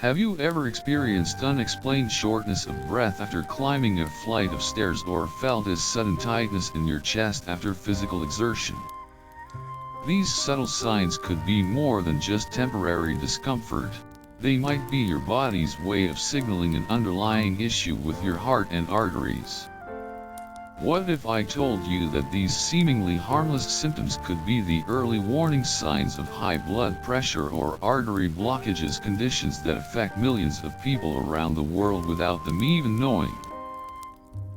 Have you ever experienced unexplained shortness of breath after climbing a flight of stairs, or felt a sudden tightness in your chest after physical exertion? These subtle signs could be more than just temporary discomfort. They might be your body's way of signaling an underlying issue with your heart and arteries. What if I told you that these seemingly harmless symptoms could be the early warning signs of high blood pressure or artery blockages, conditions that affect millions of people around the world without them even knowing?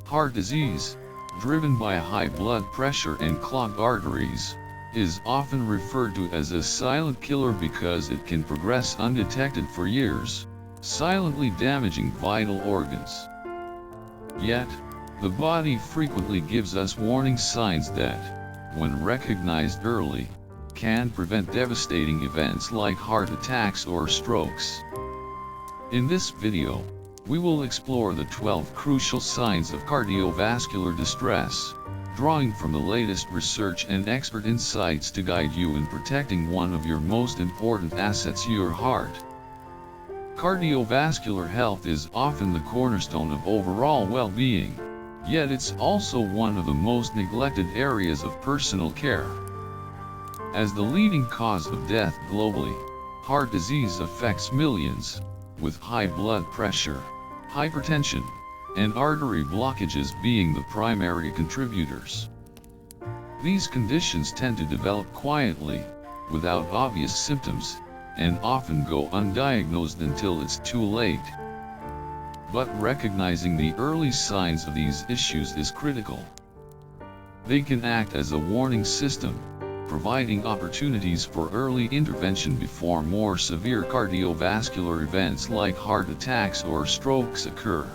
Heart disease, driven by high blood pressure and clogged arteries, is often referred to as a silent killer because it can progress undetected for years, silently damaging vital organs. Yet, the body frequently gives us warning signs that, when recognized early, can prevent devastating events like heart attacks or strokes. In this video, we will explore the 12 crucial signs of cardiovascular distress, drawing from the latest research and expert insights to guide you in protecting one of your most important assets, your heart. Cardiovascular health is often the cornerstone of overall well-being, yet it's also one of the most neglected areas of personal care. As the leading cause of death globally, heart disease affects millions, with high blood pressure, hypertension, and artery blockages being the primary contributors. These conditions tend to develop quietly, without obvious symptoms, and often go undiagnosed until it's too late. But recognizing the early signs of these issues is critical. They can act as a warning system, providing opportunities for early intervention before more severe cardiovascular events like heart attacks or strokes occur.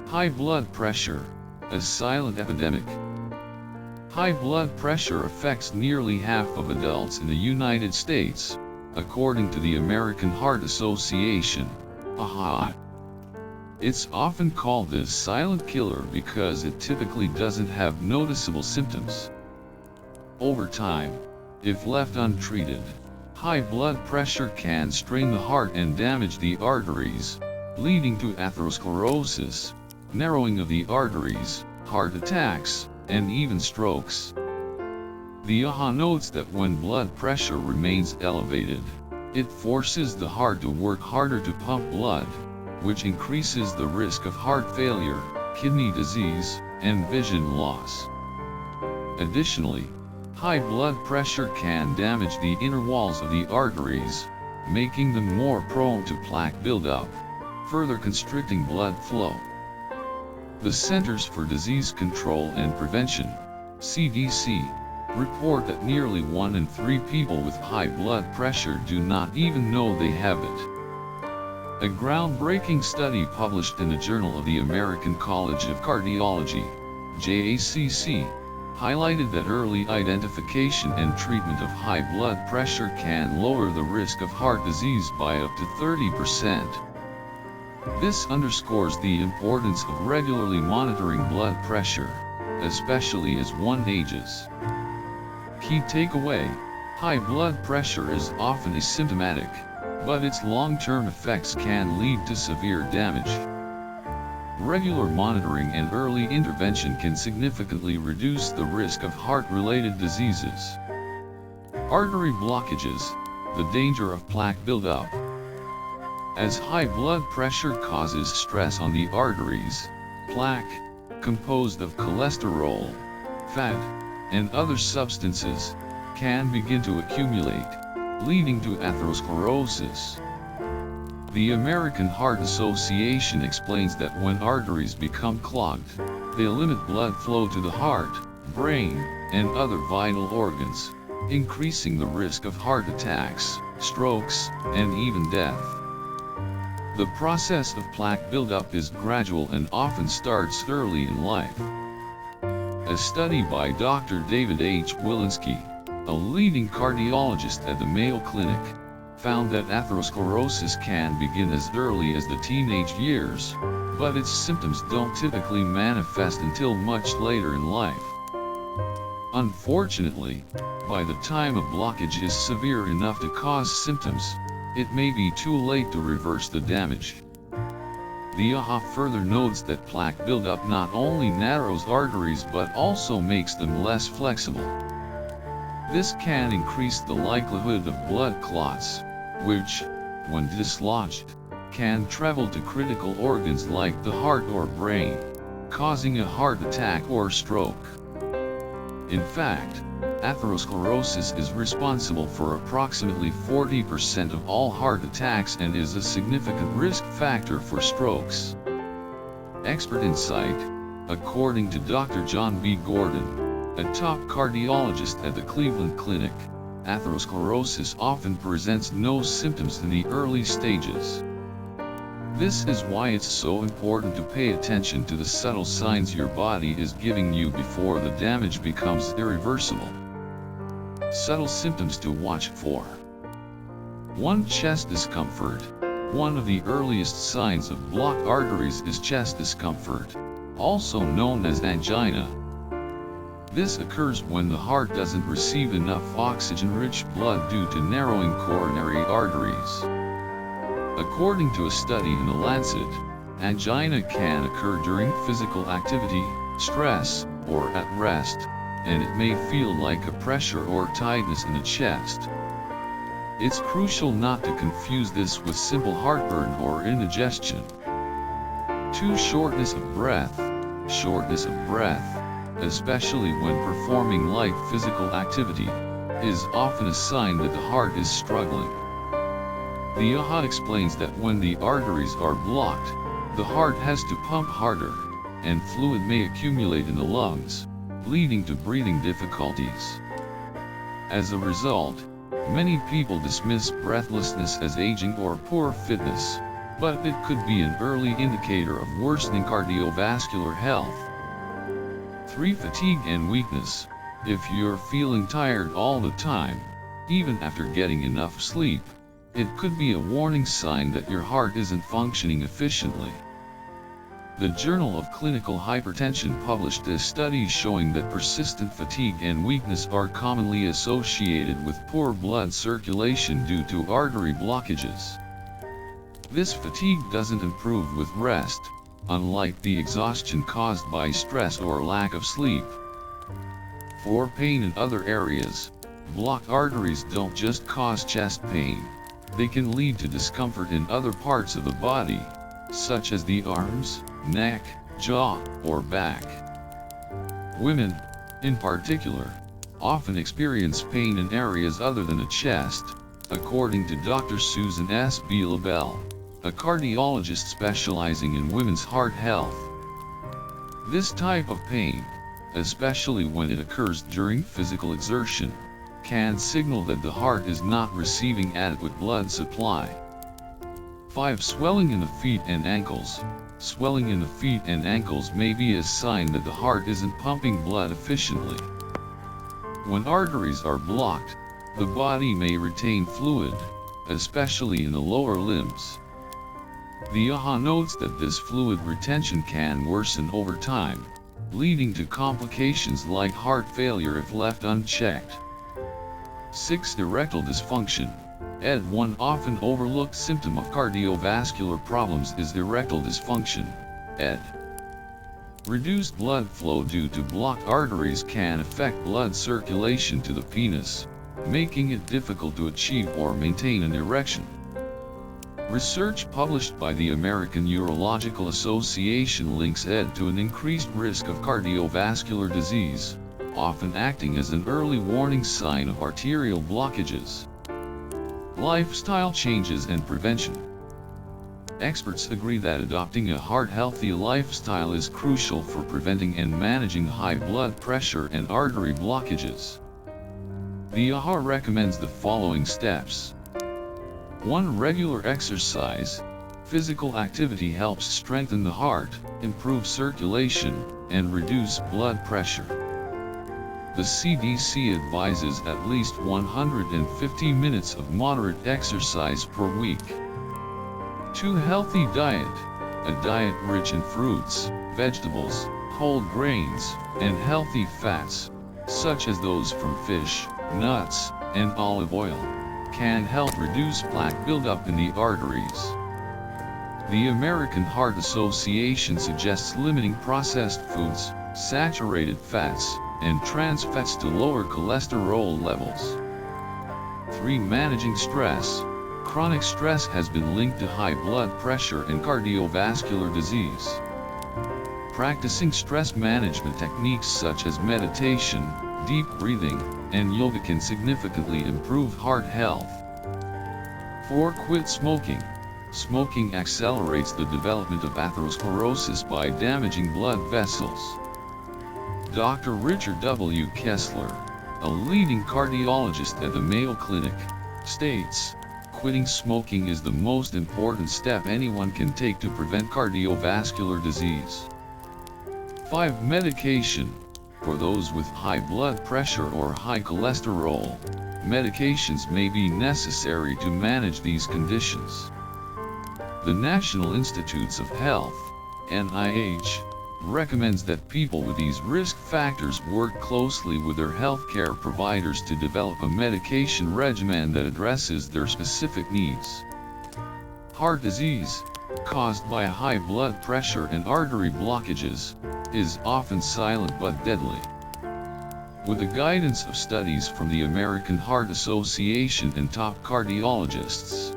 High blood pressure, a silent epidemic. High blood pressure affects nearly half of adults in the United States, according to the American Heart Association, AHA. It's often called the silent killer because it typically doesn't have noticeable symptoms. Over time, if left untreated, high blood pressure can strain the heart and damage the arteries, leading to atherosclerosis, narrowing of the arteries, heart attacks, and even strokes. The AHA notes that when blood pressure remains elevated, it forces the heart to work harder to pump blood, which increases the risk of heart failure, kidney disease, and vision loss. Additionally, high blood pressure can damage the inner walls of the arteries, making them more prone to plaque buildup, further constricting blood flow. The Centers for Disease Control and Prevention, CDC, report that nearly 1 in 3 people with high blood pressure do not even know they have it. A groundbreaking study published in the Journal of the American College of Cardiology, JACC, highlighted that early identification and treatment of high blood pressure can lower the risk of heart disease by up to 30%. This underscores the importance of regularly monitoring blood pressure, especially as one ages. Key takeaway: high blood pressure is often asymptomatic, but its long-term effects can lead to severe damage. Regular monitoring and early intervention can significantly reduce the risk of heart-related diseases. Artery blockages, the danger of plaque buildup. As high blood pressure causes stress on the arteries, plaque, composed of cholesterol, fat, and other substances, can begin to accumulate, leading to atherosclerosis. The American Heart Association explains that when arteries become clogged, they limit blood flow to the heart, brain, and other vital organs, increasing the risk of heart attacks, strokes, and even death. The process of plaque buildup is gradual and often starts early in life. A study by Dr. David H. Wilinski, a leading cardiologist at the Mayo Clinic, found that atherosclerosis can begin as early as the teenage years, but its symptoms don't typically manifest until much later in life. Unfortunately, by the time a blockage is severe enough to cause symptoms, it may be too late to reverse the damage. The AHA further notes that plaque buildup not only narrows arteries but also makes them less flexible. This can increase the likelihood of blood clots, which, when dislodged, can travel to critical organs like the heart or brain, causing a heart attack or stroke. In fact, atherosclerosis is responsible for approximately 40% of all heart attacks and is a significant risk factor for strokes. Expert insight, according to Dr. John B. Gordon, a top cardiologist at the Cleveland Clinic, atherosclerosis often presents no symptoms in the early stages. This is why it's so important to pay attention to the subtle signs your body is giving you before the damage becomes irreversible. Subtle symptoms to watch for. 1. Chest discomfort. One of the earliest signs of blocked arteries is chest discomfort, also known as angina. This occurs when the heart doesn't receive enough oxygen-rich blood due to narrowing coronary arteries. According to a study in The Lancet, angina can occur during physical activity, stress, or at rest, and it may feel like a pressure or tightness in the chest. It's crucial not to confuse this with simple heartburn or indigestion. 2. Shortness of breath. Shortness of breath, especially when performing light physical activity, is often a sign that the heart is struggling. The AHA explains that when the arteries are blocked, the heart has to pump harder, and fluid may accumulate in the lungs, leading to breathing difficulties. As a result, many people dismiss breathlessness as aging or poor fitness, but it could be an early indicator of worsening cardiovascular health. 3. Fatigue and weakness. If you're feeling tired all the time, even after getting enough sleep, it could be a warning sign that your heart isn't functioning efficiently. The Journal of Clinical Hypertension published a study showing that persistent fatigue and weakness are commonly associated with poor blood circulation due to artery blockages. This fatigue doesn't improve with rest, unlike the exhaustion caused by stress or lack of sleep. 4. Pain in other areas. Blocked arteries don't just cause chest pain. They can lead to discomfort in other parts of the body, such as the arms, neck, jaw, or back. Women, in particular, often experience pain in areas other than the chest, according to Dr. Susan S. B. LaBelle, a cardiologist specializing in women's heart health. This type of pain, especially when it occurs during physical exertion, can signal that the heart is not receiving adequate blood supply. 5. Swelling in the feet and ankles. Swelling in the feet and ankles may be a sign that the heart isn't pumping blood efficiently. When arteries are blocked, the body may retain fluid, especially in the lower limbs. The AHA notes that this fluid retention can worsen over time, leading to complications like heart failure if left unchecked. 6. Erectile dysfunction. One often overlooked symptom of cardiovascular problems is erectile dysfunction, ED. Reduced blood flow due to blocked arteries can affect blood circulation to the penis, making it difficult to achieve or maintain an erection. Research published by the American Urological Association links ED to an increased risk of cardiovascular disease, often acting as an early warning sign of arterial blockages. Lifestyle changes and prevention. Experts agree that adopting a heart-healthy lifestyle is crucial for preventing and managing high blood pressure and artery blockages. The AHA recommends the following steps. 1. Regular exercise. Physical activity helps strengthen the heart, improve circulation, and reduce blood pressure. The CDC advises at least 150 minutes of moderate exercise per week. 2. Healthy diet. A diet rich in fruits, vegetables, whole grains, and healthy fats, such as those from fish, nuts, and olive oil, can help reduce plaque buildup in the arteries. The American Heart Association suggests limiting processed foods, saturated fats, and trans fats to lower cholesterol levels. 3. Managing stress. Chronic stress has been linked to high blood pressure and cardiovascular disease. Practicing stress management techniques such as meditation, deep breathing, and yoga can significantly improve heart health. 4. Quit smoking. Smoking accelerates the development of atherosclerosis by damaging blood vessels. Dr. Richard W. Kessler, a leading cardiologist at the Mayo Clinic, states, "Quitting smoking is the most important step anyone can take to prevent cardiovascular disease." 5. Medication. For those with high blood pressure or high cholesterol, medications may be necessary to manage these conditions. The National Institutes of Health, NIH, recommends that people with these risk factors work closely with their healthcare providers to develop a medication regimen that addresses their specific needs. Heart disease, caused by high blood pressure and artery blockages, is often silent but deadly. With the guidance of studies from the American Heart Association and top cardiologists,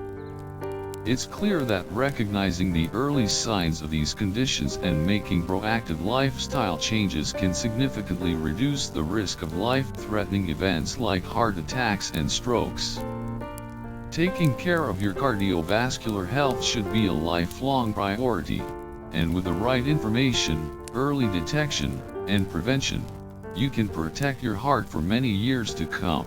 it's clear that recognizing the early signs of these conditions and making proactive lifestyle changes can significantly reduce the risk of life-threatening events like heart attacks and strokes. Taking care of your cardiovascular health should be a lifelong priority, and with the right information, early detection, and prevention, you can protect your heart for many years to come.